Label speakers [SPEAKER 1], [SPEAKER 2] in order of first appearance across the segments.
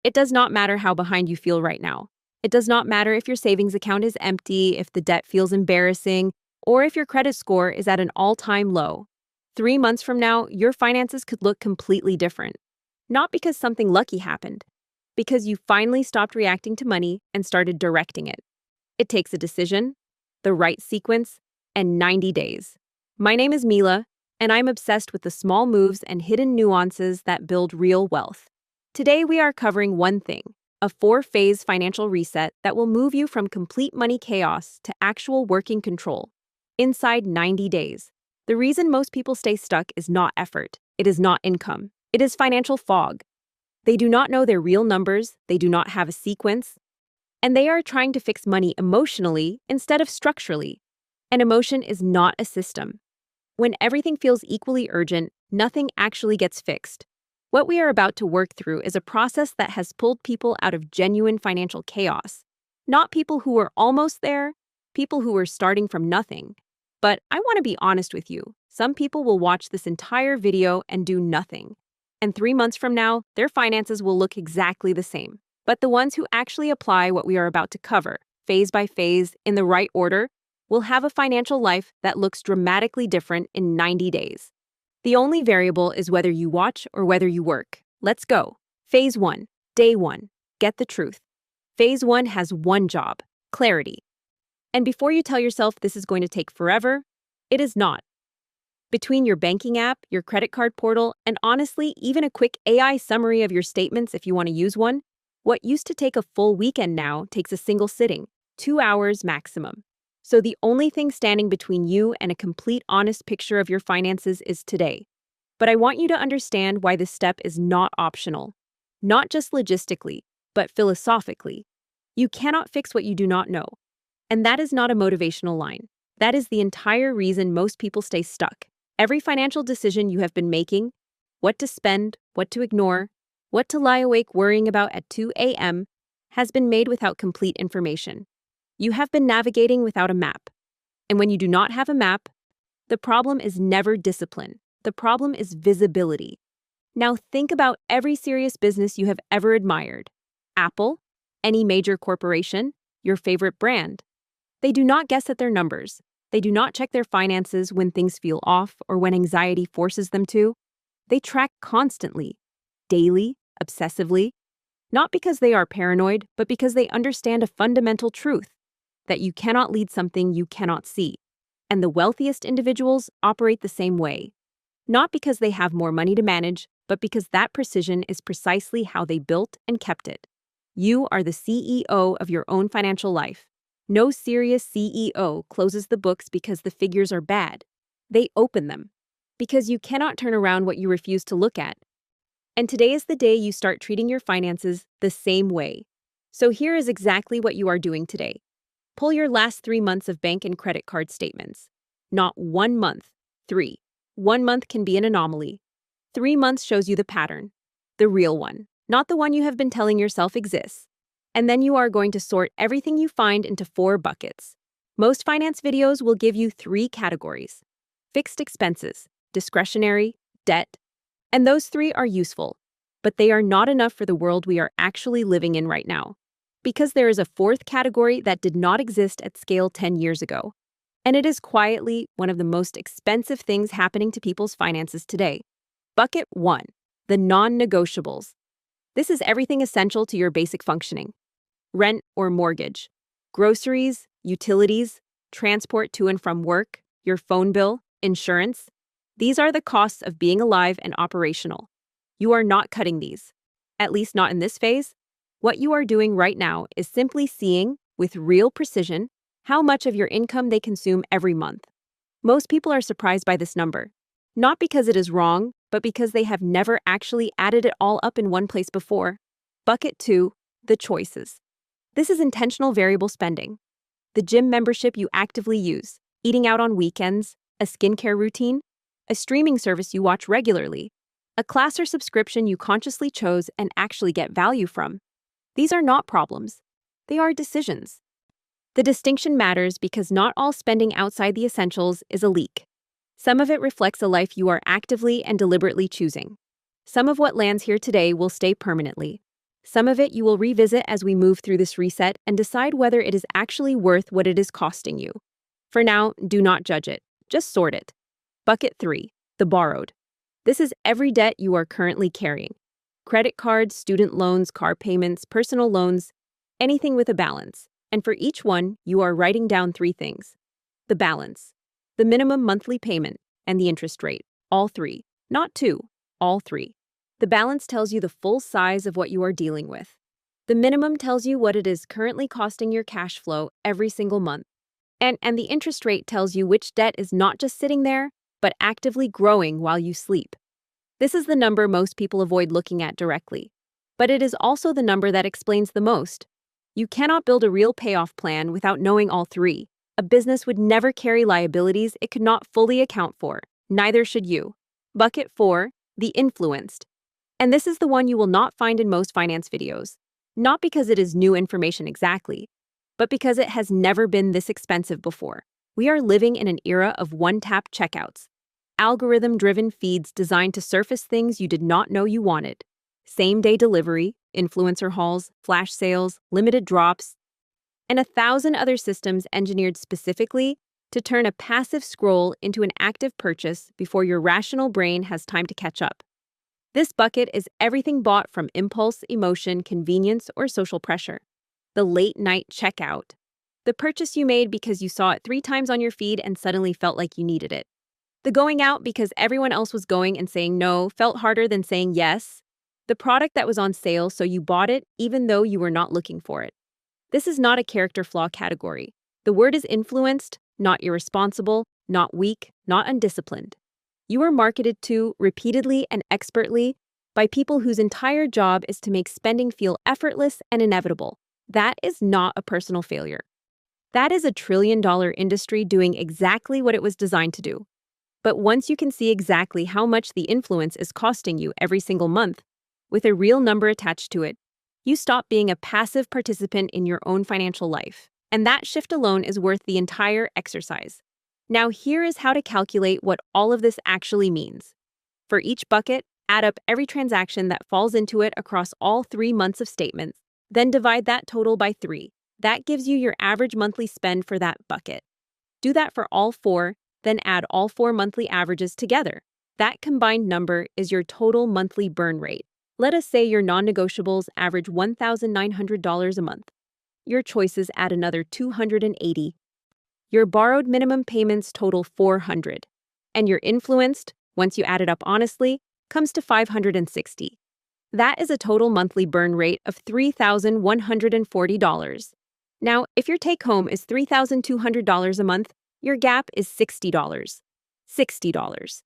[SPEAKER 1] It does not matter how behind you feel right now. It does not matter if your savings account is empty, if the debt feels embarrassing, or if your credit score is at an all-time low. 3 months from now, your finances could look completely different. Not because something lucky happened, because you finally stopped reacting to money and started directing it. It takes a decision, the right sequence, and 90 days. My name is Mila, and I'm obsessed with the small moves and hidden nuances that build real wealth. Today, we are covering one thing, a 4-phase financial reset that will move you from complete money chaos to actual working control inside 90 days. The reason most people stay stuck is not effort. It is not income. It is financial fog. They do not know their real numbers, they do not have a sequence, and they are trying to fix money emotionally instead of structurally. And emotion is not a system. When everything feels equally urgent, nothing actually gets fixed. What we are about to work through is a process that has pulled people out of genuine financial chaos. Not people who were almost there, people who were starting from nothing. But I want to be honest with you. Some people will watch this entire video and do nothing. And 3 months from now, their finances will look exactly the same. But the ones who actually apply what we are about to cover, phase by phase, in the right order, will have a financial life that looks dramatically different in 90 days. The only variable is whether you watch or whether you work. Let's go. Phase 1. Day 1. Get the truth. Phase 1 has one job: clarity. And before you tell yourself this is going to take forever, it is not. Between your banking app, your credit card portal, and honestly, even a quick AI summary of your statements if you want to use one, what used to take a full weekend now takes a single sitting, 2 hours maximum. So the only thing standing between you and a complete honest picture of your finances is today. But I want you to understand why this step is not optional. Not just logistically, but philosophically. You cannot fix what you do not know. And that is not a motivational line. That is the entire reason most people stay stuck. Every financial decision you have been making, what to spend, what to ignore, what to lie awake worrying about at 2 a.m., has been made without complete information. You have been navigating without a map. And when you do not have a map, the problem is never discipline. The problem is visibility. Now think about every serious business you have ever admired. Apple, any major corporation, your favorite brand. They do not guess at their numbers. They do not check their finances when things feel off or when anxiety forces them to. They track constantly, daily, obsessively, not because they are paranoid, but because they understand a fundamental truth, that you cannot lead something you cannot see. And the wealthiest individuals operate the same way. Not because they have more money to manage, but because that precision is precisely how they built and kept it. You are the CEO of your own financial life. No serious CEO closes the books because the figures are bad. They open them. Because you cannot turn around what you refuse to look at. And today is the day you start treating your finances the same way. So here is exactly what you are doing today. Pull your last 3 months of bank and credit card statements. Not 1 month, 3. 1 month can be an anomaly. 3 months shows you the pattern, the real one, not the one you have been telling yourself exists. And then you are going to sort everything you find into 4 buckets. Most finance videos will give you 3 categories: fixed expenses, discretionary, debt. And those 3 are useful, but they are not enough for the world we are actually living in right now. Because there is a 4th category that did not exist at scale 10 years ago. And it is quietly one of the most expensive things happening to people's finances today. Bucket 1, the non-negotiables. This is everything essential to your basic functioning. Rent or mortgage, groceries, utilities, transport to and from work, your phone bill, insurance. These are the costs of being alive and operational. You are not cutting these, at least not in this phase. What you are doing right now is simply seeing, with real precision, how much of your income they consume every month. Most people are surprised by this number, not because it is wrong, but because they have never actually added it all up in one place before. Bucket 2, the choices. This is intentional variable spending. The gym membership you actively use, eating out on weekends, a skincare routine, a streaming service you watch regularly, a class or subscription you consciously chose and actually get value from. These are not problems. They are decisions. The distinction matters because not all spending outside the essentials is a leak. Some of it reflects a life you are actively and deliberately choosing. Some of what lands here today will stay permanently. Some of it you will revisit as we move through this reset and decide whether it is actually worth what it is costing you. For now, do not judge it, just sort it. Bucket 3, the borrowed. This is every debt you are currently carrying. Credit cards, student loans, car payments, personal loans, anything with a balance. And for each one, you are writing down 3 things. The balance, the minimum monthly payment, and the interest rate. All 3. Not 2, all 3. The balance tells you the full size of what you are dealing with. The minimum tells you what it is currently costing your cash flow every single month. And the interest rate tells you which debt is not just sitting there, but actively growing while you sleep. This is the number most people avoid looking at directly. But it is also the number that explains the most. You cannot build a real payoff plan without knowing all 3. A business would never carry liabilities it could not fully account for. Neither should you. Bucket 4, the influenced. And this is the one you will not find in most finance videos. Not because it is new information exactly, but because it has never been this expensive before. We are living in an era of one-tap checkouts. Algorithm-driven feeds designed to surface things you did not know you wanted. Same-day delivery, influencer hauls, flash sales, limited drops, and 1,000 other systems engineered specifically to turn a passive scroll into an active purchase before your rational brain has time to catch up. This bucket is everything bought from impulse, emotion, convenience, or social pressure. The late-night checkout. The purchase you made because you saw it 3 times on your feed and suddenly felt like you needed it. The going out because everyone else was going and saying no felt harder than saying yes. The product that was on sale so you bought it even though you were not looking for it. This is not a character flaw category. The word is influenced, not irresponsible, not weak, not undisciplined. You are marketed to, repeatedly and expertly, by people whose entire job is to make spending feel effortless and inevitable. That is not a personal failure. That is a trillion-dollar industry doing exactly what it was designed to do. But once you can see exactly how much the influence is costing you every single month, with a real number attached to it, you stop being a passive participant in your own financial life. And that shift alone is worth the entire exercise. Now here is how to calculate what all of this actually means. For each bucket, add up every transaction that falls into it across all 3 months of statements, then divide that total by 3. That gives you your average monthly spend for that bucket. Do that for all 4, then add all 4 monthly averages together. That combined number is your total monthly burn rate. Let us say your non-negotiables average $1,900 a month. Your choices add another $280. Your borrowed minimum payments total $400. And your influenced, once you add it up honestly, comes to $560. That is a total monthly burn rate of $3,140. Now, if your take-home is $3,200 a month, your gap is $60. $60.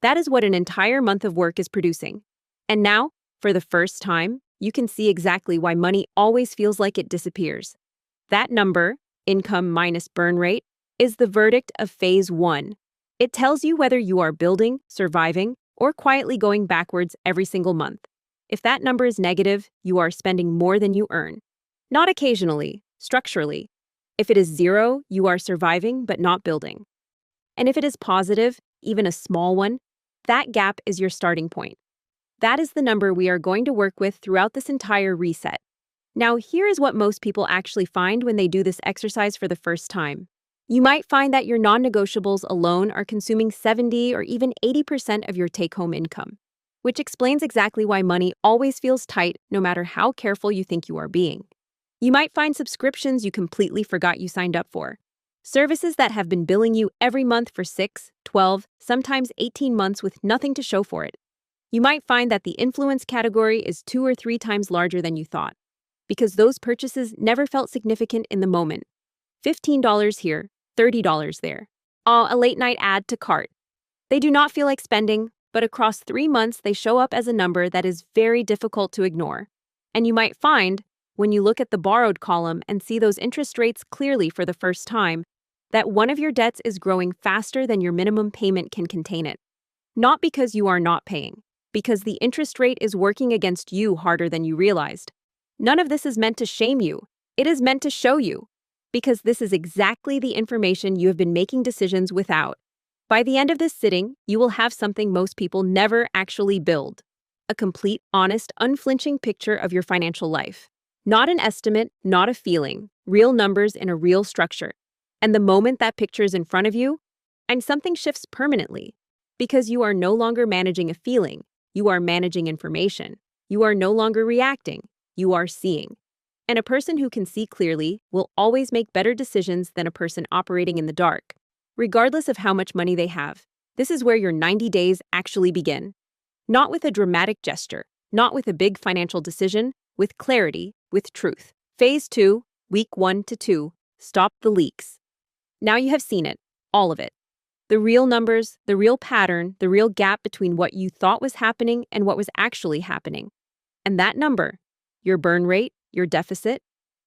[SPEAKER 1] That is what an entire month of work is producing. And now, for the first time, you can see exactly why money always feels like it disappears. That number, income minus burn rate, is the verdict of phase 1. It tells you whether you are building, surviving, or quietly going backwards every single month. If that number is negative, you are spending more than you earn. Not occasionally, structurally. If it is 0, you are surviving but not building. And if it is positive, even a small one, that gap is your starting point. That is the number we are going to work with throughout this entire reset. Now, here is what most people actually find when they do this exercise for the first time. You might find that your non-negotiables alone are consuming 70 or even 80% of your take-home income, which explains exactly why money always feels tight no matter how careful you think you are being. You might find subscriptions you completely forgot you signed up for, services that have been billing you every month for 6, 12, sometimes 18 months with nothing to show for it. You might find that the influence category is 2 or 3 times larger than you thought, because those purchases never felt significant in the moment. $15 here, $30 there. A late-night add to cart. They do not feel like spending, but across 3 months they show up as a number that is very difficult to ignore. And you might find, when you look at the borrowed column and see those interest rates clearly for the first time, that one of your debts is growing faster than your minimum payment can contain it. Not because you are not paying, because the interest rate is working against you harder than you realized. None of this is meant to shame you. It is meant to show you, because this is exactly the information you have been making decisions without. By the end of this sitting, you will have something most people never actually build. a complete, honest, unflinching picture of your financial life. Not an estimate, not a feeling, real numbers in a real structure. And the moment that picture is in front of you, and something shifts permanently. Because you are no longer managing a feeling, you are managing information. You are no longer reacting, you are seeing. And a person who can see clearly will always make better decisions than a person operating in the dark. Regardless of how much money they have, this is where your 90 days actually begin. Not with a dramatic gesture, not with a big financial decision, with clarity, with truth. Phase 2, week 1 to 2, stop the leaks. Now you have seen it, all of it. The real numbers, the real pattern, the real gap between what you thought was happening and what was actually happening. And that number, your burn rate, your deficit,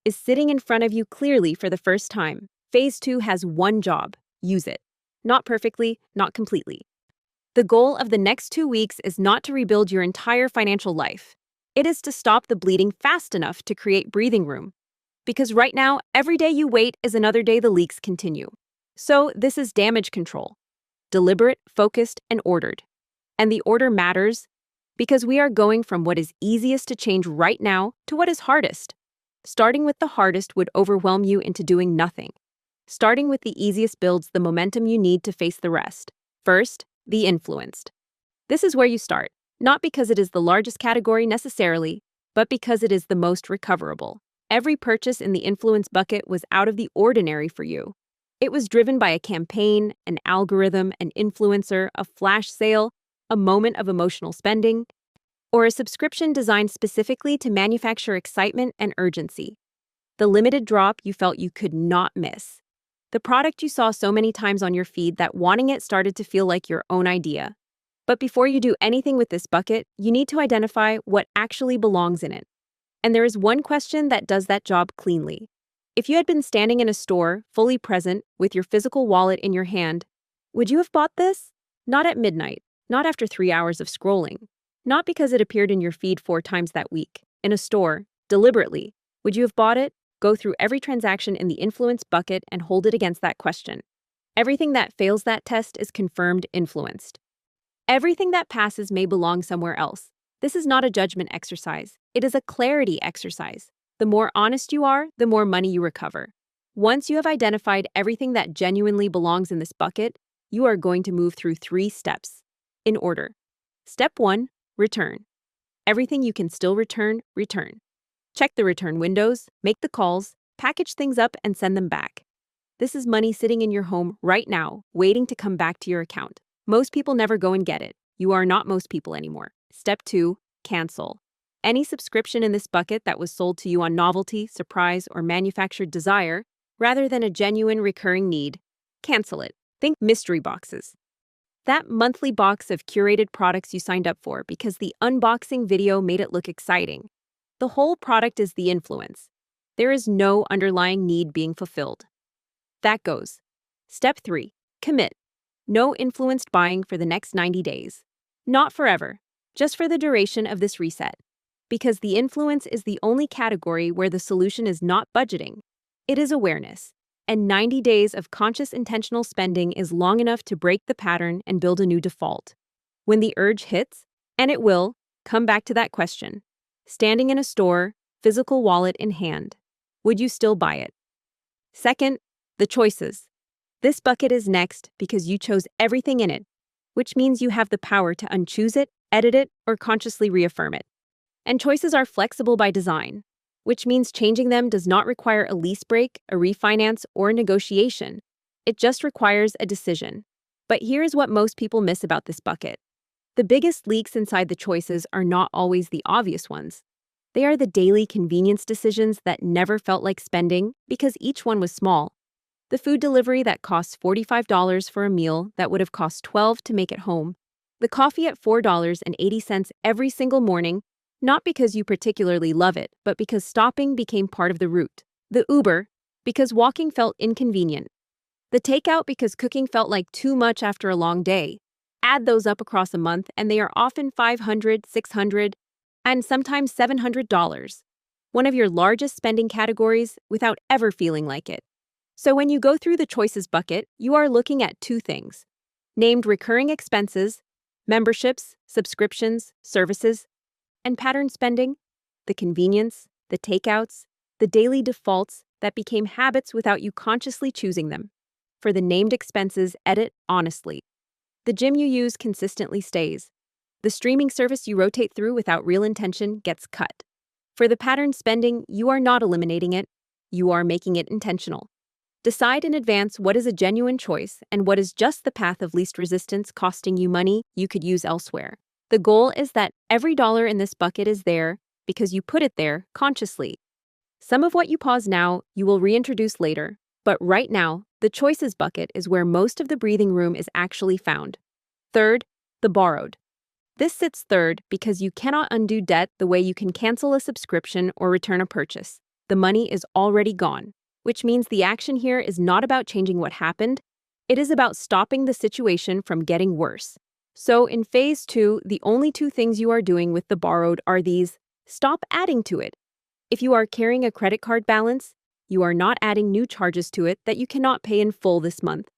[SPEAKER 1] is sitting in front of you clearly for the first time. Phase 2 has one job: use it. Not perfectly, not completely. The goal of the next 2 weeks is not to rebuild your entire financial life. It is to stop the bleeding fast enough to create breathing room. Because right now, every day you wait is another day the leaks continue. So this is damage control. Deliberate, focused, and ordered. And the order matters because we are going from what is easiest to change right now to what is hardest. Starting with the hardest would overwhelm you into doing nothing. Starting with the easiest builds the momentum you need to face the rest. First, the influenced. This is where you start, not because it is the largest category necessarily, but because it is the most recoverable. Every purchase in the influence bucket was out of the ordinary for you. It was driven by a campaign, an algorithm, an influencer, a flash sale, a moment of emotional spending, or a subscription designed specifically to manufacture excitement and urgency. The limited drop you felt you could not miss. The product you saw so many times on your feed that wanting it started to feel like your own idea. But before you do anything with this bucket, you need to identify what actually belongs in it. And there is one question that does that job cleanly. If you had been standing in a store, fully present, with your physical wallet in your hand, would you have bought this? Not at midnight, not after 3 hours of scrolling, not because it appeared in your feed 4 times that week. In a store, deliberately, would you have bought it? Go through every transaction in the influence bucket and hold it against that question. Everything that fails that test is confirmed influenced. Everything that passes may belong somewhere else. This is not a judgment exercise. It is a clarity exercise. The more honest you are, the more money you recover. Once you have identified everything that genuinely belongs in this bucket, you are going to move through 3 steps. In order. Step 1, return. Everything you can still return, return. Check the return windows, make the calls, package things up, and send them back. This is money sitting in your home right now, waiting to come back to your account. Most people never go and get it. You are not most people anymore. Step 2, cancel. Any subscription in this bucket that was sold to you on novelty, surprise, or manufactured desire, rather than a genuine recurring need, cancel it. Think mystery boxes. That monthly box of curated products you signed up for because the unboxing video made it look exciting. The whole product is the influence. There is no underlying need being fulfilled. That goes. Step 3, commit. No influenced buying for the next 90 days. Not forever, just for the duration of this reset. Because the influence is the only category where the solution is not budgeting. It is awareness. And 90 days of conscious intentional spending is long enough to break the pattern and build a new default. When the urge hits, and it will, come back to that question. Standing in a store, physical wallet in hand, would you still buy it? Second, the choices. This bucket is next because you chose everything in it, which means you have the power to unchoose it, edit it, or consciously reaffirm it. And choices are flexible by design, which means changing them does not require a lease break, a refinance, or a negotiation. It just requires a decision. But here's what most people miss about this bucket. The biggest leaks inside the choices are not always the obvious ones. They are the daily convenience decisions that never felt like spending because each one was small. The food delivery that costs $45 for a meal that would have cost $12 to make it home. The coffee at $4.80 every single morning, not because you particularly love it, but because stopping became part of the route. The Uber, because walking felt inconvenient. The takeout because cooking felt like too much after a long day. Add those up across a month and they are often $500, $600, and sometimes $700. One of your largest spending categories without ever feeling like it. So when you go through the choices bucket, you are looking at 2 things. Named recurring expenses, memberships, subscriptions, services, And pattern spending? The convenience, the takeouts, the daily defaults that became habits without you consciously choosing them. For the named expenses, edit honestly. The gym you use consistently stays. The streaming service you rotate through without real intention gets cut. For the pattern spending, you are not eliminating it, you are making it intentional. Decide in advance what is a genuine choice and what is just the path of least resistance costing you money you could use elsewhere. The goal is that every dollar in this bucket is there because you put it there consciously. Some of what you pause now, you will reintroduce later, but right now, the choices bucket is where most of the breathing room is actually found. Third, the borrowed. This sits third because you cannot undo debt the way you can cancel a subscription or return a purchase. The money is already gone, which means the action here is not about changing what happened, it is about stopping the situation from getting worse. So in phase 2, the only two things you are doing with the borrowed are these: stop adding to it. If you are carrying a credit card balance, you are not adding new charges to it that you cannot pay in full this month.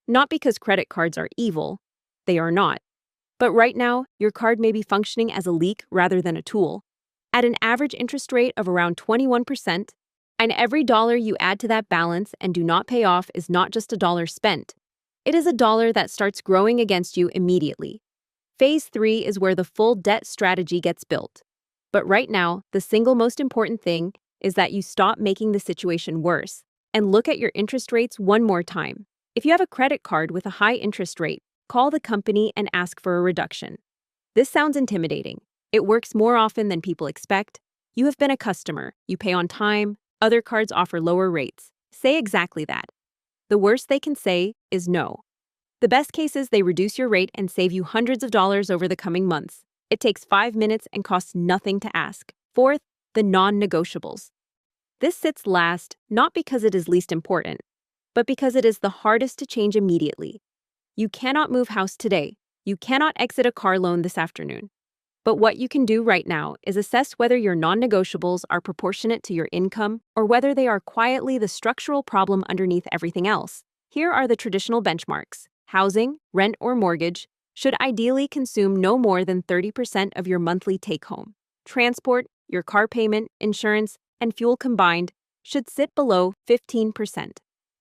[SPEAKER 1] Not because credit cards are evil, they are not. But right now, your card may be functioning as a leak rather than a tool. At an average interest rate of around 21%, and every dollar you add to that balance and do not pay off is not just a dollar spent. It is a dollar that starts growing against you immediately. Phase 3 is where the full debt strategy gets built. But right now, the single most important thing is that you stop making the situation worse and look at your interest rates one more time. If you have a credit card with a high interest rate, call the company and ask for a reduction. This sounds intimidating. It works more often than people expect. You have been a customer, you pay on time, other cards offer lower rates. Say exactly that. The worst they can say is no. The best case is they reduce your rate and save you hundreds of dollars over the coming months. It takes 5 minutes and costs nothing to ask. Fourth, the non-negotiables. This sits last, not because it is least important, but because it is the hardest to change immediately. You cannot move house today. You cannot exit a car loan this afternoon. But what you can do right now is assess whether your non-negotiables are proportionate to your income or whether they are quietly the structural problem underneath everything else. Here are the traditional benchmarks. Housing, rent, or mortgage should ideally consume no more than 30% of your monthly take-home. Transport, your car payment, insurance, and fuel combined should sit below 15%.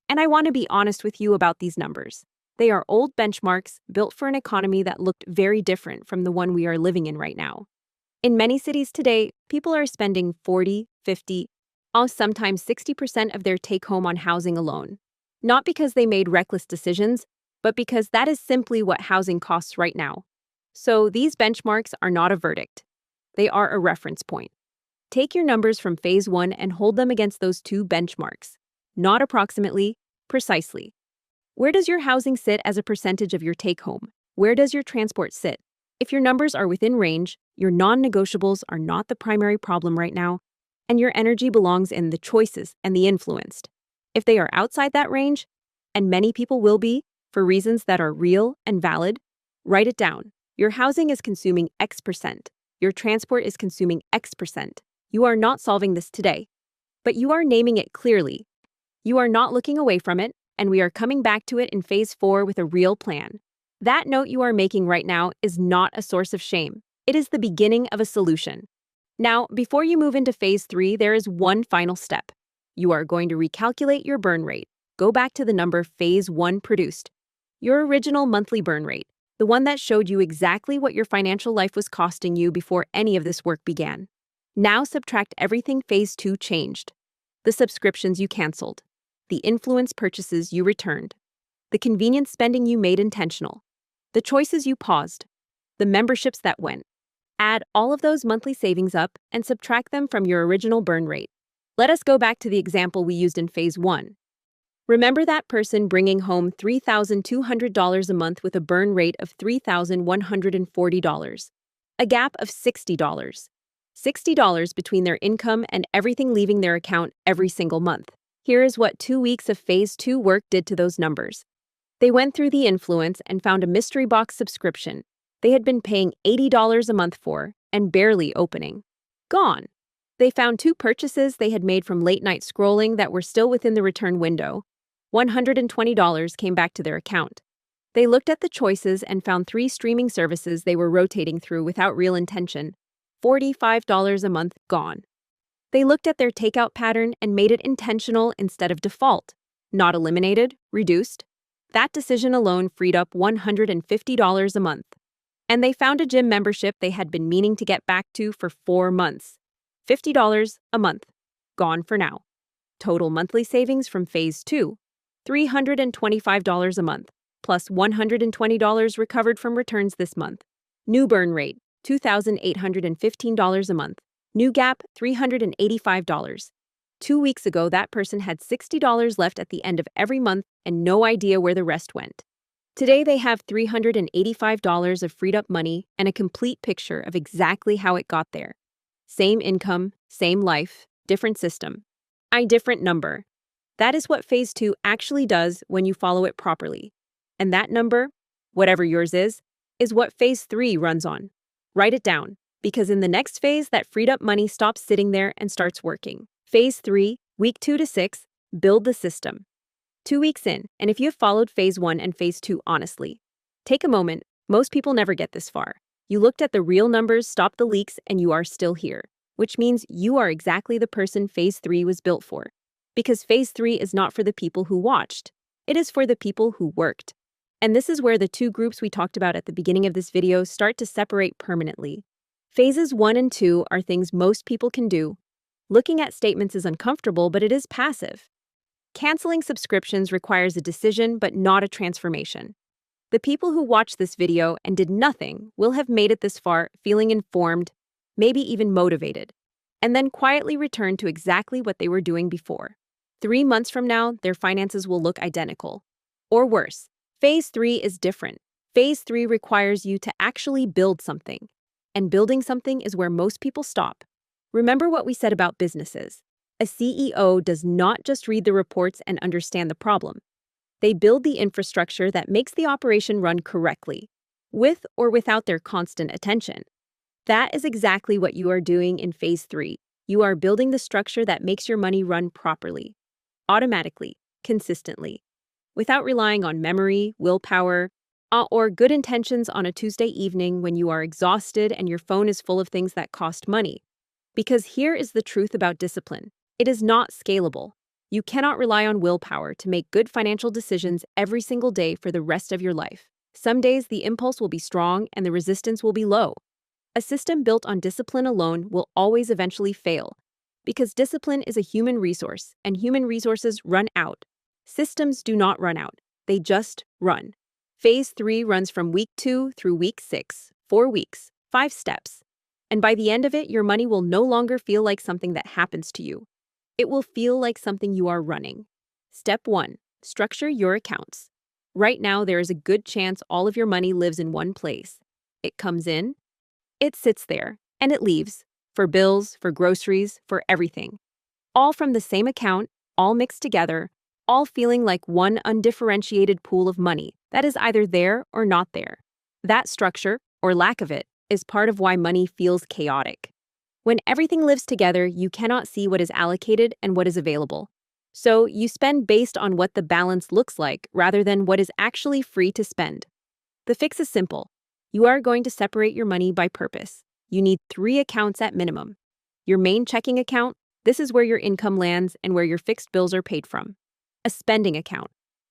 [SPEAKER 1] And I want to be honest with you about these numbers. They are old benchmarks built for an economy that looked very different from the one we are living in right now. In many cities today, people are spending 40, 50, or sometimes 60% of their take-home on housing alone. Not because they made reckless decisions, but because that is simply what housing costs right now. So these benchmarks are not a verdict. They are a reference point. Take your numbers from phase 1 and hold them against those two benchmarks. Not approximately, precisely. Where does your housing sit as a percentage of your take-home? Where does your transport sit? If your numbers are within range, your non-negotiables are not the primary problem right now, and your energy belongs in the choices and the influenced. If they are outside that range, and many people will be, for reasons that are real and valid, write it down. Your housing is consuming X%. Your transport is consuming X%. You are not solving this today, but you are naming it clearly. You are not looking away from it, and we are coming back to it in phase 4 with a real plan. That note you are making right now is not a source of shame. It is the beginning of a solution. Now, before you move into phase 3, there is one final step. You are going to recalculate your burn rate. Go back to the number phase 1 produced. Your original monthly burn rate, the one that showed you exactly what your financial life was costing you before any of this work began. Now subtract everything phase 2 changed. The subscriptions you canceled. The influence purchases you returned. The convenience spending you made intentional. The choices you paused. The memberships that went. Add all of those monthly savings up and subtract them from your original burn rate. Let us go back to the example we used in phase 1. Remember that person bringing home $3,200 a month with a burn rate of $3,140. A gap of $60. $60 between their income and everything leaving their account every single month. Here is what 2 weeks of phase 2 work did to those numbers. They went through the influence and found a mystery box subscription they had been paying $80 a month for and barely opening. Gone. They found 2 purchases they had made from late-night scrolling that were still within the return window. $120 came back to their account. They looked at the choices and found 3 streaming services they were rotating through without real intention. $45 a month gone. They looked at their takeout pattern and made it intentional instead of default. Not eliminated, reduced. That decision alone freed up $150 a month. And they found a gym membership they had been meaning to get back to for 4 months. $50 a month. Gone for now. Total monthly savings from Phase 2, $325 a month, plus $120 recovered from returns this month. New burn rate, $2,815 a month. New gap, $385. 2 weeks ago, that person had $60 left at the end of every month and no idea where the rest went. Today, they have $385 of freed up money and a complete picture of exactly how it got there. Same income, same life, different system. Different number. That is what Phase 2 actually does when you follow it properly. And that number, whatever yours is what Phase 3 runs on. Write it down, because in the next phase, that freed up money stops sitting there and starts working. Phase 3, week 2 to 6, build the system. 2 weeks in, and if you have followed Phase 1 and Phase 2 honestly, take a moment. Most people never get this far. You looked at the real numbers, stopped the leaks, and you are still here, which means you are exactly the person Phase 3 was built for. Because Phase 3 is not for the people who watched. It is for the people who worked. And this is where the two groups we talked about at the beginning of this video start to separate permanently. Phases 1 and 2 are things most people can do. Looking at statements is uncomfortable, but it is passive. Canceling subscriptions requires a decision, but not a transformation. The people who watched this video and did nothing will have made it this far feeling informed, maybe even motivated, and then quietly return to exactly what they were doing before. 3 months from now, their finances will look identical. Or worse, Phase 3 is different. Phase 3 requires you to actually build something. And building something is where most people stop. Remember what we said about businesses. A CEO does not just read the reports and understand the problem. They build the infrastructure that makes the operation run correctly, with or without their constant attention. That is exactly what you are doing in Phase 3. You are building the structure that makes your money run properly, automatically, consistently, without relying on memory, willpower, or good intentions on a Tuesday evening when you are exhausted and your phone is full of things that cost money. Because here is the truth about discipline. It is not scalable. You cannot rely on willpower to make good financial decisions every single day for the rest of your life. Some days the impulse will be strong and the resistance will be low. A system built on discipline alone will always eventually fail, because discipline is a human resource, and human resources run out. Systems do not run out. They just run. Phase 3 runs from week 2 through week 6, 4 weeks, 5 steps. And by the end of it, your money will no longer feel like something that happens to you. It will feel like something you are running. Step 1. Structure your accounts. Right now, there is a good chance all of your money lives in one place. It comes in, it sits there, and it leaves. For bills, for groceries, for everything. All from the same account, all mixed together, all feeling like one undifferentiated pool of money that is either there or not there. That structure, or lack of it, is part of why money feels chaotic. When everything lives together, you cannot see what is allocated and what is available. So you spend based on what the balance looks like rather than what is actually free to spend. The fix is simple. You are going to separate your money by purpose. You need 3 accounts at minimum. Your main checking account, this is where your income lands and where your fixed bills are paid from. A spending account.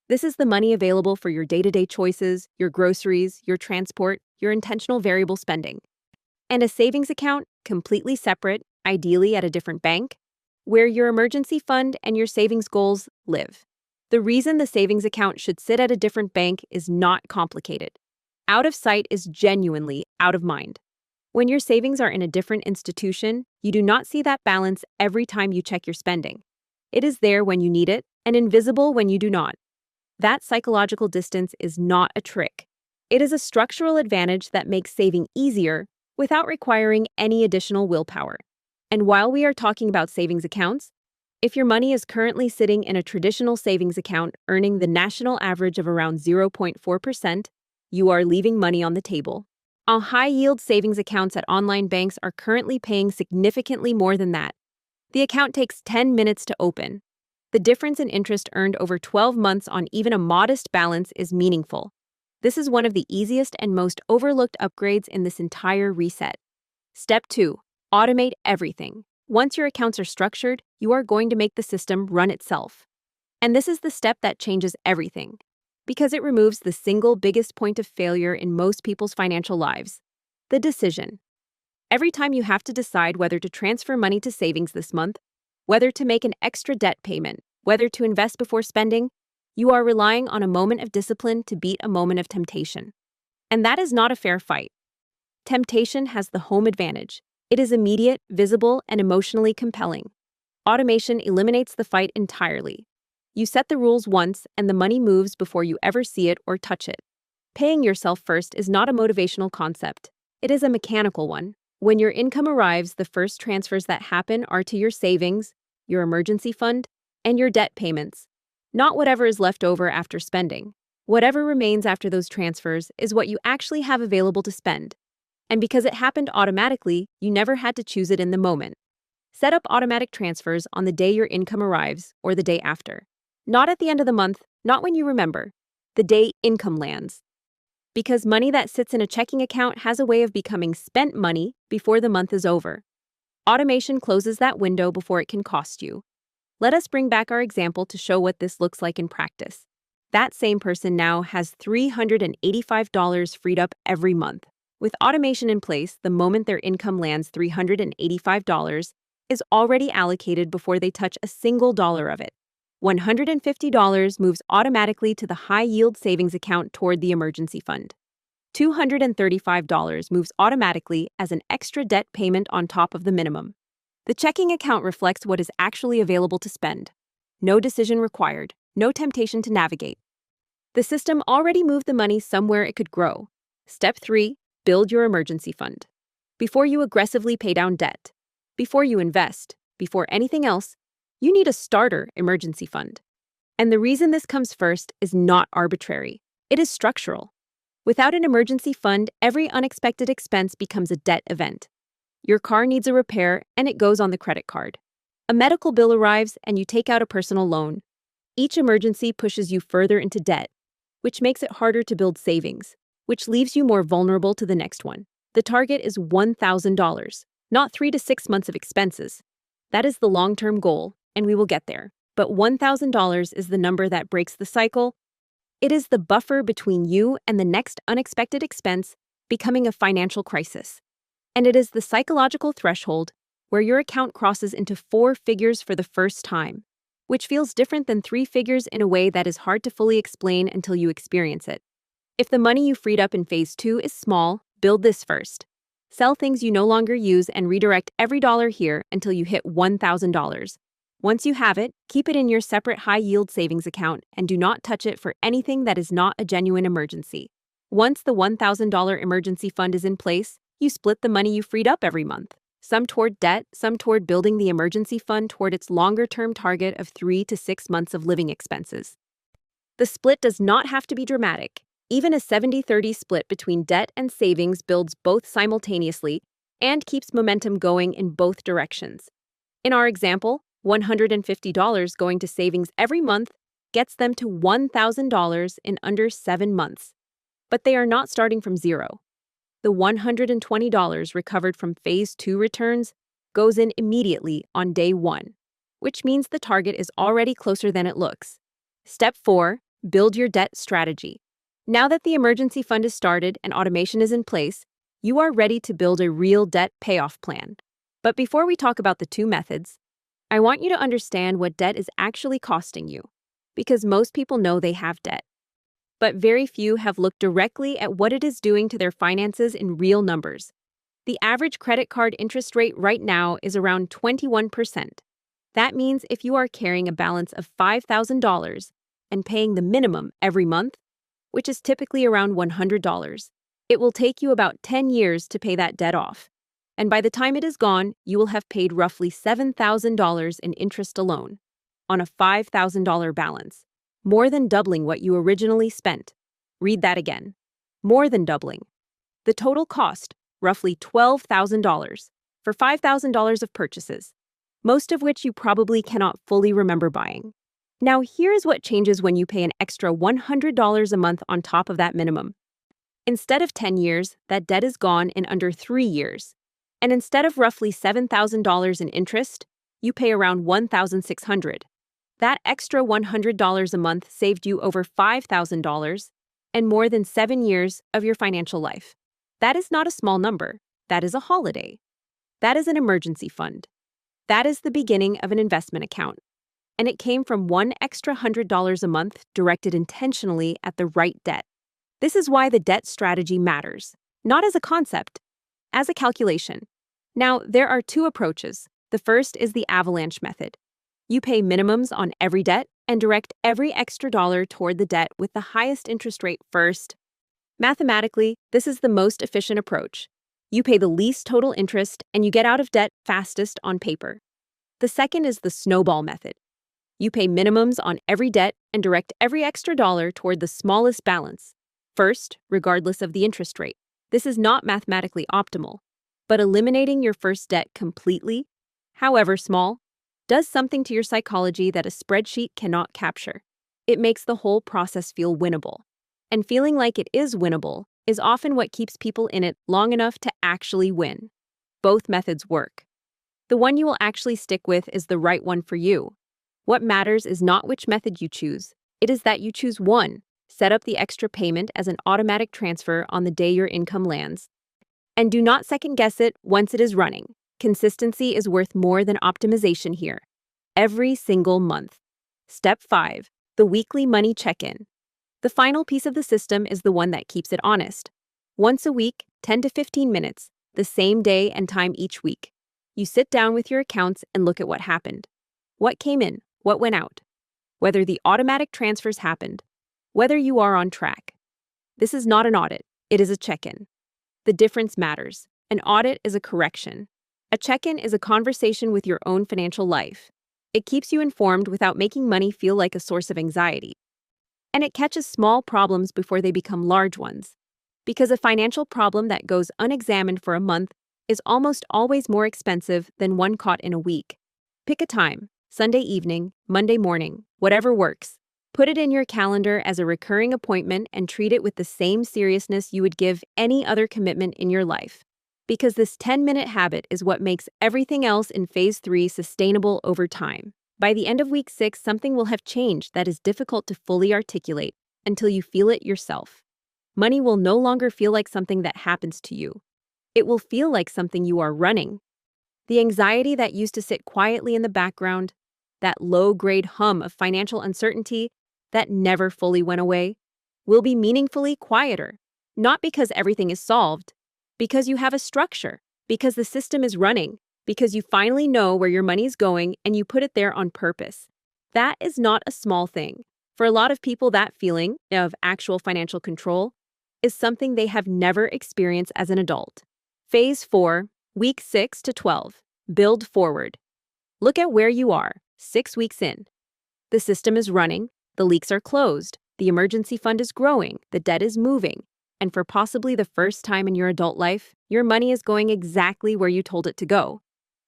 [SPEAKER 1] This is the money available for your day-to-day choices, your groceries, your transport, your intentional variable spending. And a savings account, completely separate, ideally at a different bank, where your emergency fund and your savings goals live. The reason the savings account should sit at a different bank is not complicated. Out of sight is genuinely out of mind. When your savings are in a different institution, you do not see that balance every time you check your spending. It is there when you need it and invisible when you do not. That psychological distance is not a trick. It is a structural advantage that makes saving easier without requiring any additional willpower. And while we are talking about savings accounts, if your money is currently sitting in a traditional savings account earning the national average of around 0.4%, you are leaving money on the table. High-yield savings accounts at online banks are currently paying significantly more than that. The account takes 10 minutes to open. The difference in interest earned over 12 months on even a modest balance is meaningful. This is one of the easiest and most overlooked upgrades in this entire reset. Step 2. Automate everything. Once your accounts are structured, you are going to make the system run itself. And this is the step that changes everything, because it removes the single biggest point of failure in most people's financial lives: the decision. Every time you have to decide whether to transfer money to savings this month, whether to make an extra debt payment, whether to invest before spending, you are relying on a moment of discipline to beat a moment of temptation. And that is not a fair fight. Temptation has the home advantage. It is immediate, visible, and emotionally compelling. Automation eliminates the fight entirely. You set the rules once, and the money moves before you ever see it or touch it. Paying yourself first is not a motivational concept. It is a mechanical one. When your income arrives, the first transfers that happen are to your savings, your emergency fund, and your debt payments, not whatever is left over after spending. Whatever remains after those transfers is what you actually have available to spend. And because it happened automatically, you never had to choose it in the moment. Set up automatic transfers on the day your income arrives or the day after. Not at the end of the month, not when you remember. The day income lands. Because money that sits in a checking account has a way of becoming spent money before the month is over. Automation closes that window before it can cost you. Let us bring back our example to show what this looks like in practice. That same person now has $385 freed up every month. With automation in place, the moment their income lands, $385 is already allocated before they touch a single dollar of it. $150 moves automatically to the high-yield savings account toward the emergency fund. $235 moves automatically as an extra debt payment on top of the minimum. The checking account reflects what is actually available to spend. No decision required, no temptation to navigate. The system already moved the money somewhere it could grow. Step 3. Build your emergency fund. Before you aggressively pay down debt, before you invest, before anything else, you need a starter emergency fund. And the reason this comes first is not arbitrary. It is structural. Without an emergency fund, every unexpected expense becomes a debt event. Your car needs a repair, and it goes on the credit card. A medical bill arrives, and you take out a personal loan. Each emergency pushes you further into debt, which makes it harder to build savings, which leaves you more vulnerable to the next one. The target is $1,000, not 3 to 6 months of expenses. That is the long-term goal, and we will get there. But $1,000 is the number that breaks the cycle. It is the buffer between you and the next unexpected expense becoming a financial crisis. And it is the psychological threshold where your account crosses into 4 figures for the first time, which feels different than 3 figures in a way that is hard to fully explain until you experience it. If the money you freed up in phase 2 is small, build this first. Sell things you no longer use and redirect every dollar here until you hit $1,000. Once you have it, keep it in your separate high-yield savings account and do not touch it for anything that is not a genuine emergency. Once the $1,000 emergency fund is in place, you split the money you freed up every month. Some toward debt, some toward building the emergency fund toward its longer-term target of 3 to 6 months of living expenses. The split does not have to be dramatic. Even a 70-30 split between debt and savings builds both simultaneously and keeps momentum going in both directions. In our example, $150 going to savings every month gets them to $1,000 in under 7 months. But they are not starting from zero. The $120 recovered from phase 2 returns goes in immediately on day 1, which means the target is already closer than it looks. Step 4. Build your debt strategy. Now that the emergency fund is started and automation is in place, you are ready to build a real debt payoff plan. But before we talk about the 2 methods, I want you to understand what debt is actually costing you, because most people know they have debt. But very few have looked directly at what it is doing to their finances in real numbers. The average credit card interest rate right now is around 21%. That means if you are carrying a balance of $5,000 and paying the minimum every month, which is typically around $100, it will take you about 10 years to pay that debt off. And by the time it is gone, you will have paid roughly $7,000 in interest alone on a $5,000 balance, more than doubling what you originally spent. Read that again. More than doubling. The total cost, roughly $12,000 for $5,000 of purchases, most of which you probably cannot fully remember buying. Now, here's what changes when you pay an extra $100 a month on top of that minimum. Instead of 10 years, that debt is gone in under 3 years. And instead of roughly $7,000 in interest, you pay around $1,600. That extra $100 a month saved you over $5,000 and more than 7 years of your financial life. That is not a small number. That is a holiday. That is an emergency fund. That is the beginning of an investment account. And it came from one extra $100 a month directed intentionally at the right debt. This is why the debt strategy matters, not as a concept, as a calculation. Now, there are two approaches. The first is the avalanche method. You pay minimums on every debt and direct every extra dollar toward the debt with the highest interest rate first. Mathematically, this is the most efficient approach. You pay the least total interest and you get out of debt fastest on paper. The second is the snowball method. You pay minimums on every debt and direct every extra dollar toward the smallest balance first, regardless of the interest rate. This is not mathematically optimal, but eliminating your first debt completely, however small, does something to your psychology that a spreadsheet cannot capture. It makes the whole process feel winnable. And feeling like it is winnable is often what keeps people in it long enough to actually win. Both methods work. The one you will actually stick with is the right one for you. What matters is not which method you choose. It is that you choose one. Set up the extra payment as an automatic transfer on the day your income lands. And do not second-guess it once it is running. Consistency is worth more than optimization here. Every single month. Step 5. The weekly money check-in. The final piece of the system is the one that keeps it honest. Once a week, 10 to 15 minutes, the same day and time each week. You sit down with your accounts and look at what happened. What came in, what went out. Whether the automatic transfers happened. Whether you are on track. This is not an audit, it is a check-in. The difference matters. An audit is a correction. A check-in is a conversation with your own financial life. It keeps you informed without making money feel like a source of anxiety. And it catches small problems before they become large ones. Because a financial problem that goes unexamined for a month is almost always more expensive than one caught in a week. Pick a time, Sunday evening, Monday morning, whatever works. Put it in your calendar as a recurring appointment and treat it with the same seriousness you would give any other commitment in your life. Because this 10-minute habit is what makes everything else in Phase 3 sustainable over time. By the end of Week 6, something will have changed that is difficult to fully articulate until you feel it yourself. Money will no longer feel like something that happens to you. It will feel like something you are running. The anxiety that used to sit quietly in the background, that low-grade hum of financial uncertainty that never fully went away, will be meaningfully quieter. Not because everything is solved, because you have a structure, because the system is running, because you finally know where your money is going and you put it there on purpose. That is not a small thing. For a lot of people, that feeling of actual financial control is something they have never experienced as an adult. Phase 4, Week 6 to 12. Build forward. Look at where you are, 6 weeks in. The system is running, the leaks are closed, the emergency fund is growing, the debt is moving, and for possibly the first time in your adult life, your money is going exactly where you told it to go.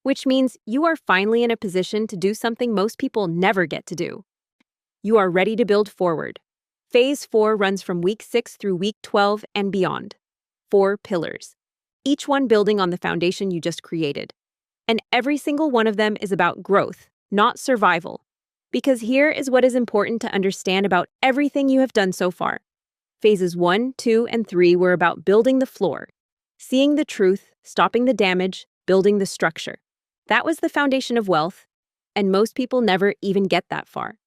[SPEAKER 1] Which means you are finally in a position to do something most people never get to do. You are ready to build forward. Phase 4 runs from Week 6 through Week 12 and beyond. 4 pillars. Each one building on the foundation you just created. And every single one of them is about growth, not survival. Because here is what is important to understand about everything you have done so far. Phases 1, 2, and 3 were about building the floor, seeing the truth, stopping the damage, building the structure. That was the foundation of wealth, and most people never even get that far.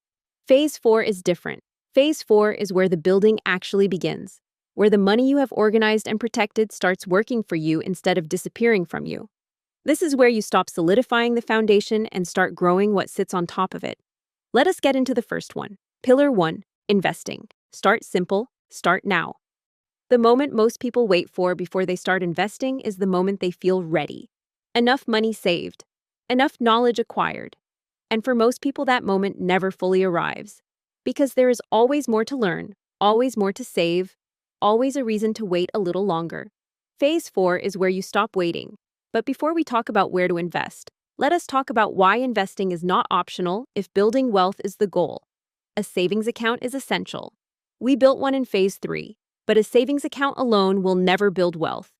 [SPEAKER 1] Phase 4 is different. Phase 4 is where the building actually begins, where the money you have organized and protected starts working for you instead of disappearing from you. This is where you stop solidifying the foundation and start growing what sits on top of it. Let us get into the first one. Pillar 1, investing. Start simple, start now. The moment most people wait for before they start investing is the moment they feel ready. Enough money saved, enough knowledge acquired. And for most people, that moment never fully arrives. Because there is always more to learn, always more to save, always a reason to wait a little longer. Phase 4 is where you stop waiting. But before we talk about where to invest, let us talk about why investing is not optional if building wealth is the goal. A savings account is essential. We built one in Phase 3, but a savings account alone will never build wealth.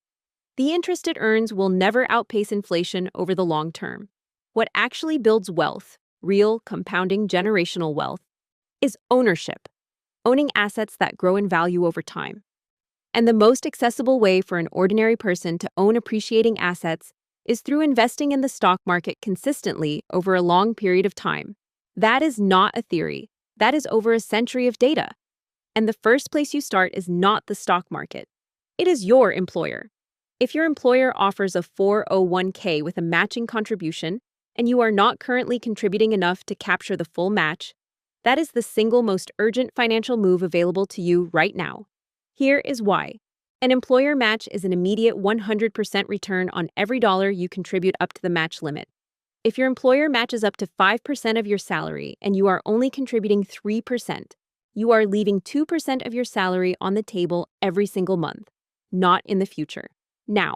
[SPEAKER 1] The interest it earns will never outpace inflation over the long term. What actually builds wealth, real, compounding generational wealth, is ownership, owning assets that grow in value over time. And the most accessible way for an ordinary person to own appreciating assets is through investing in the stock market consistently over a long period of time. That is not a theory. That is over a century of data. And the first place you start is not the stock market. It is your employer. If your employer offers a 401k with a matching contribution, and you are not currently contributing enough to capture the full match, that is the single most urgent financial move available to you right now. Here is why. An employer match is an immediate 100% return on every dollar you contribute up to the match limit. If your employer matches up to 5% of your salary and you are only contributing 3%, you are leaving 2% of your salary on the table every single month, not in the future. Now,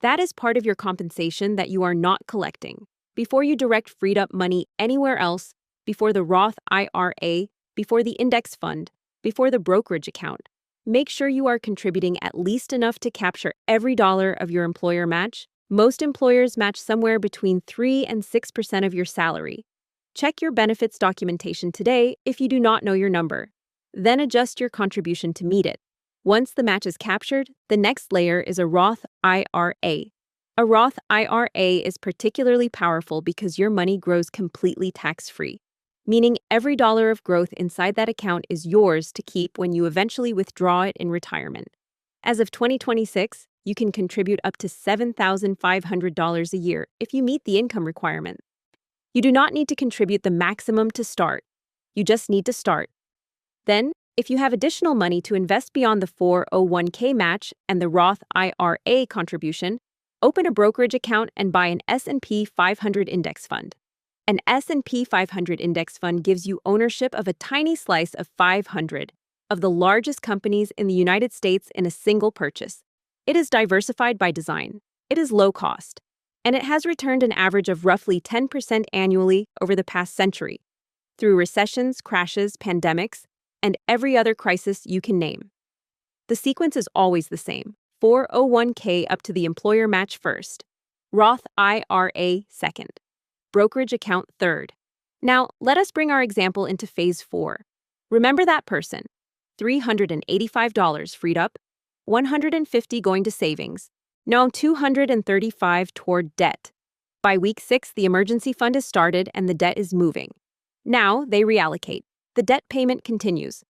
[SPEAKER 1] that is part of your compensation that you are not collecting. Before you direct freed up money anywhere else, before the Roth IRA, before the index fund, before the brokerage account, make sure you are contributing at least enough to capture every dollar of your employer match. Most employers match somewhere between 3 and 6% of your salary. Check your benefits documentation today if you do not know your number. Then adjust your contribution to meet it. Once the match is captured, the next layer is a Roth IRA. A Roth IRA is particularly powerful because your money grows completely tax-free, meaning every dollar of growth inside that account is yours to keep when you eventually withdraw it in retirement. As of 2026, you can contribute up to $7,500 a year if you meet the income requirement. You do not need to contribute the maximum to start. You just need to start. Then, if you have additional money to invest beyond the 401k match and the Roth IRA contribution, open a brokerage account and buy an S&P 500 index fund. An S&P 500 index fund gives you ownership of a tiny slice of 500 of the largest companies in the United States in a single purchase. It is diversified by design. It is low cost. And it has returned an average of roughly 10% annually over the past century, through recessions, crashes, pandemics, and every other crisis you can name. The sequence is always the same: 401k up to the employer match first, Roth IRA second, brokerage account third. Now, let us bring our example into phase 4. Remember that person: $385 freed up, $150 going to savings, now $235 toward debt. By week 6, the emergency fund is started and the debt is moving. Now they reallocate. The debt payment continues,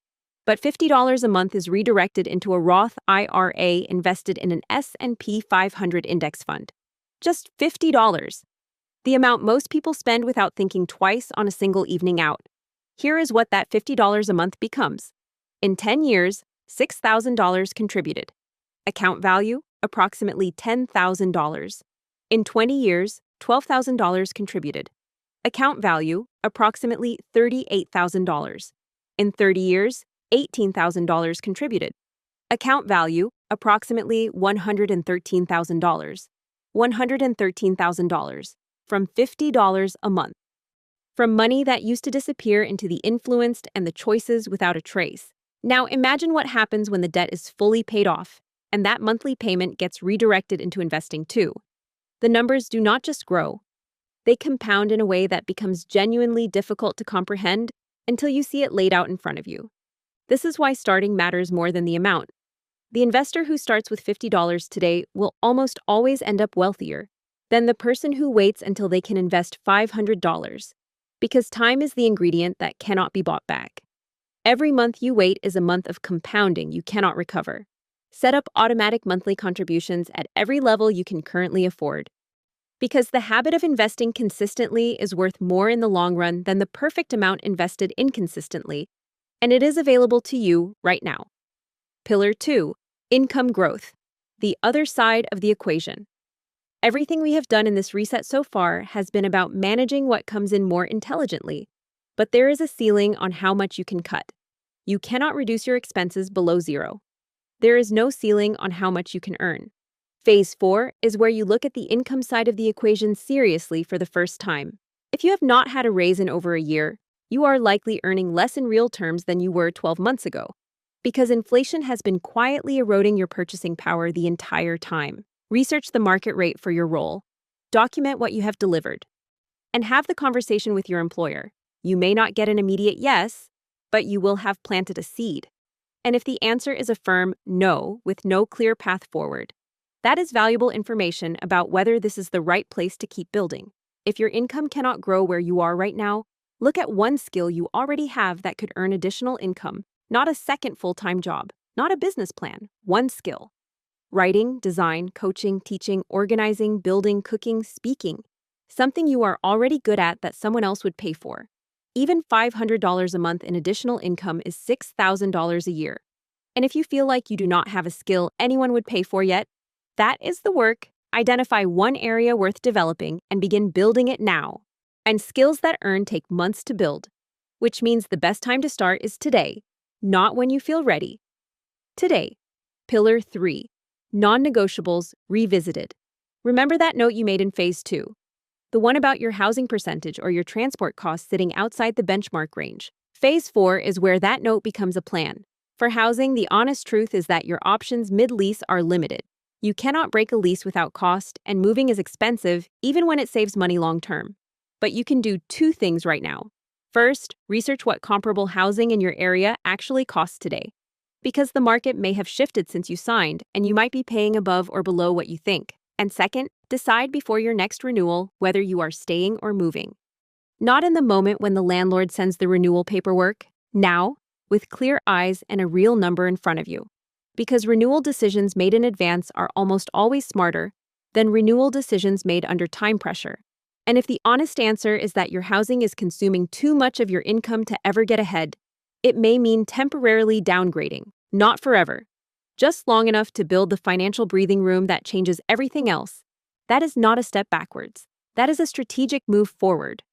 [SPEAKER 1] but $50 a month is redirected into a Roth IRA invested in an S&P 500 index fund. Just $50. The amount most people spend without thinking twice on a single evening out. Here is what that $50 a month becomes. In 10 years, $6,000 contributed. Account value, approximately $10,000. In 20 years, $12,000 contributed. Account value, approximately $38,000. In 30 years, $18,000 contributed. Account value, approximately $113,000. $113,000 from $50 a month. From money that used to disappear into the influenced and the choices without a trace. Now imagine what happens when the debt is fully paid off, and that monthly payment gets redirected into investing too. The numbers do not just grow. They compound in a way that becomes genuinely difficult to comprehend until you see it laid out in front of you. This is why starting matters more than the amount. The investor who starts with $50 today will almost always end up wealthier than the person who waits until they can invest $500, because time is the ingredient that cannot be bought back. Every month you wait is a month of compounding you cannot recover. Set up automatic monthly contributions at every level you can currently afford. Because the habit of investing consistently is worth more in the long run than the perfect amount invested inconsistently, and it is available to you right now. Pillar 2, income growth, the other side of the equation. Everything we have done in this reset so far has been about managing what comes in more intelligently, but there is a ceiling on how much you can cut. You cannot reduce your expenses below zero. There is no ceiling on how much you can earn. Phase 4 is where you look at the income side of the equation seriously for the first time. If you have not had a raise in over a year, you are likely earning less in real terms than you were 12 months ago, because inflation has been quietly eroding your purchasing power the entire time. Research the market rate for your role. Document what you have delivered. And have the conversation with your employer. You may not get an immediate yes, but you will have planted a seed. And if the answer is a firm no with no clear path forward, that is valuable information about whether this is the right place to keep building. If your income cannot grow where you are right now, look at one skill you already have that could earn additional income, not a second full-time job, not a business plan, one skill. Writing, design, coaching, teaching, organizing, building, cooking, speaking. Something you are already good at that someone else would pay for. Even $500 a month in additional income is $6,000 a year. And if you feel like you do not have a skill anyone would pay for yet, that is the work. Identify one area worth developing and begin building it now. And skills that earn take months to build, which means the best time to start is today, not when you feel ready. Today. Pillar 3. Non-negotiables revisited. Remember that note you made in Phase 2? The one about your housing percentage or your transport costs sitting outside the benchmark range. Phase 4 is where that note becomes a plan. For housing, the honest truth is that your options mid-lease are limited. You cannot break a lease without cost, and moving is expensive even when it saves money long-term. But you can do two things right now. First, research what comparable housing in your area actually costs today. Because the market may have shifted since you signed, and you might be paying above or below what you think. And second, decide before your next renewal whether you are staying or moving. Not in the moment when the landlord sends the renewal paperwork. Now, with clear eyes and a real number in front of you. Because renewal decisions made in advance are almost always smarter than renewal decisions made under time pressure. And if the honest answer is that your housing is consuming too much of your income to ever get ahead, it may mean temporarily downgrading, not forever. Just long enough to build the financial breathing room that changes everything else. That is not a step backwards. That is a strategic move forward.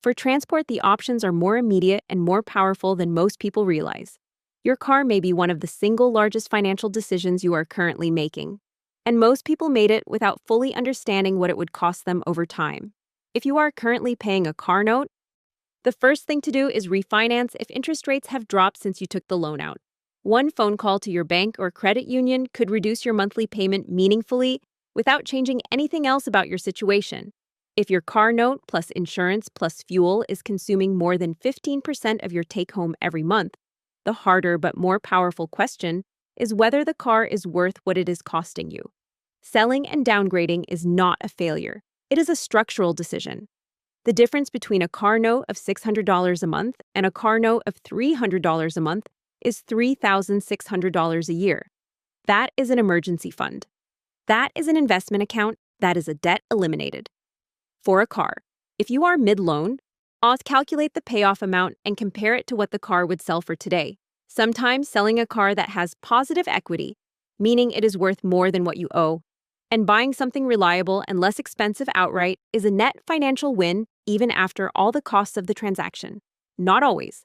[SPEAKER 1] For transport, the options are more immediate and more powerful than most people realize. Your car may be one of the single largest financial decisions you are currently making. And most people made it without fully understanding what it would cost them over time. If you are currently paying a car note, the first thing to do is refinance if interest rates have dropped since you took the loan out. One phone call to your bank or credit union could reduce your monthly payment meaningfully without changing anything else about your situation. If your car note plus insurance plus fuel is consuming more than 15% of your take-home every month, the harder but more powerful question is whether the car is worth what it is costing you. Selling and downgrading is not a failure. It is a structural decision. The difference between a car note of $600 a month and a car note of $300 a month is $3,600 a year. That is an emergency fund. That is an investment account. That is a debt eliminated. For a car, if you are mid-loan, calculate the payoff amount and compare it to what the car would sell for today. Sometimes selling a car that has positive equity, meaning it is worth more than what you owe, and buying something reliable and less expensive outright is a net financial win even after all the costs of the transaction. Not always,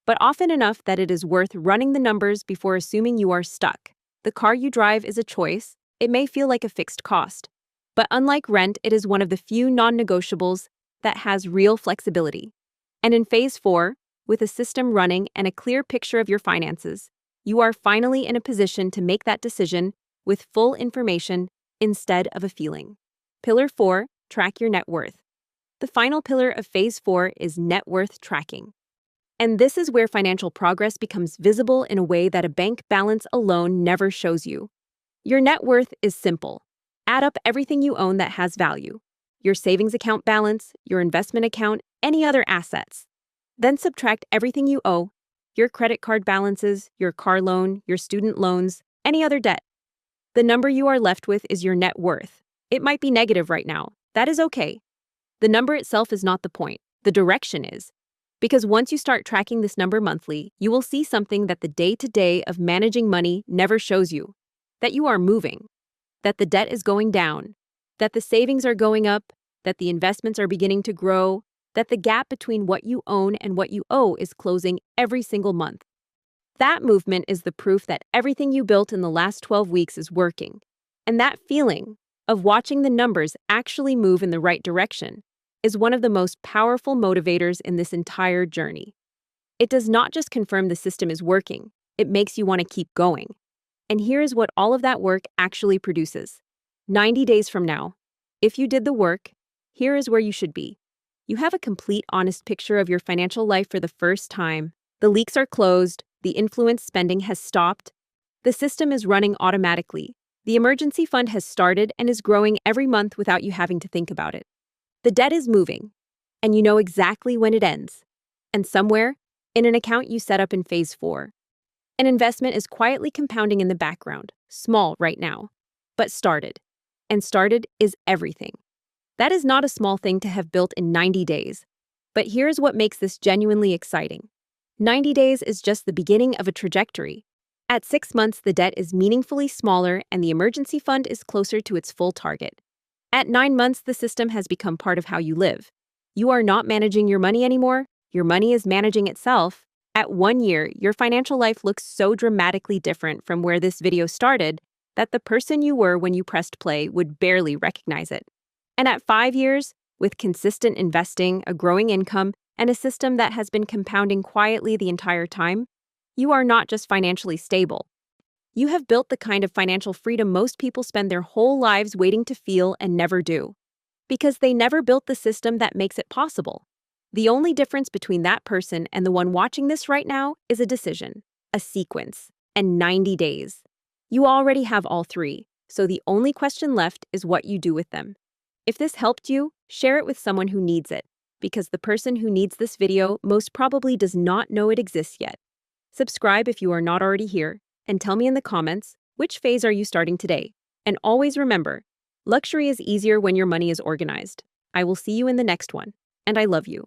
[SPEAKER 1] but often enough that it is worth running the numbers before assuming you are stuck. The car you drive is a choice. It may feel like a fixed cost, but unlike rent, it is one of the few non-negotiables that has real flexibility. And in Phase 4, with a system running and a clear picture of your finances, you are finally in a position to make that decision with full information instead of a feeling. Pillar 4, track your net worth. The final pillar of Phase 4 is net worth tracking. And this is where financial progress becomes visible in a way that a bank balance alone never shows you. Your net worth is simple. Add up everything you own that has value. Your savings account balance, your investment account, any other assets. Then subtract everything you owe, your credit card balances, your car loan, your student loans, any other debt. The number you are left with is your net worth. It might be negative right now. That is okay. The number itself is not the point. The direction is. Because once you start tracking this number monthly, you will see something that the day-to-day of managing money never shows you. That you are moving. That the debt is going down. That the savings are going up. That the investments are beginning to grow. That the gap between what you own and what you owe is closing every single month. That movement is the proof that everything you built in the last 12 weeks is working. And that feeling of watching the numbers actually move in the right direction is one of the most powerful motivators in this entire journey. It does not just confirm the system is working, it makes you want to keep going. And here is what all of that work actually produces. 90 days from now, if you did the work, here is where you should be. You have a complete, honest picture of your financial life for the first time. The leaks are closed, the influence spending has stopped, the system is running automatically. The emergency fund has started and is growing every month without you having to think about it. The debt is moving, and you know exactly when it ends. And somewhere, in an account you set up in phase 4, an investment is quietly compounding in the background, small right now, but started. And started is everything. That is not a small thing to have built in 90 days. But here's what makes this genuinely exciting. 90 days is just the beginning of a trajectory. At 6 months, the debt is meaningfully smaller and the emergency fund is closer to its full target. At 9 months, the system has become part of how you live. You are not managing your money anymore, your money is managing itself. At 1 year, your financial life looks so dramatically different from where this video started that the person you were when you pressed play would barely recognize it. And at 5 years, with consistent investing, a growing income, and a system that has been compounding quietly the entire time, you are not just financially stable. You have built the kind of financial freedom most people spend their whole lives waiting to feel and never do. Because they never built the system that makes it possible. The only difference between that person and the one watching this right now is a decision, a sequence, and 90 days. You already have all three, so the only question left is what you do with them. If this helped you, share it with someone who needs it, because the person who needs this video most probably does not know it exists yet. Subscribe if you are not already here, and tell me in the comments, which phase are you starting today? And always remember, luxury is easier when your money is organized. I will see you in the next one, and I love you.